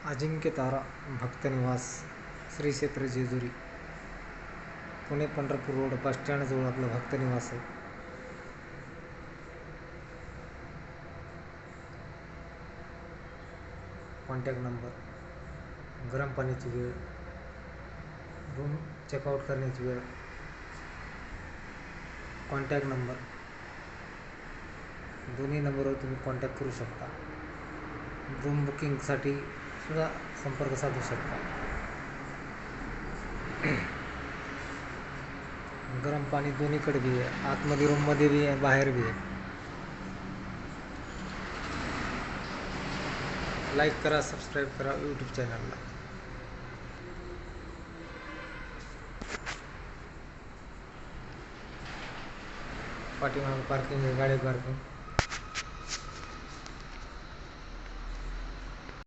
अजिंक्यतारा भक्तनिवास श्री क्षेत्र Jejuri Pune Pandharpur road bus स्टँडजवळ आपलं भक्तनिवास आहे. कॉन्टॅक्ट नंबर, गरम पाण्याची वेळ, रूम चेकआउट करण्याची वेळ, कॉन्टॅक्ट नंबर, दोन्ही नंबरवर तुम्ही कॉन्टॅक्ट करू शकता. रूम बुकिंगसाठी सुद्धा संपर्क साधू शकता. गरम पाणी दोन्हीकडे बी आहे, आतमध्ये रूममध्ये बी आहे, बाहेर बी आहे. लाईक करा, सबस्क्राईब करा यूट्यूब चॅनलला. पाठीमागे पार्किंग आहे, गाडी पार्किंग.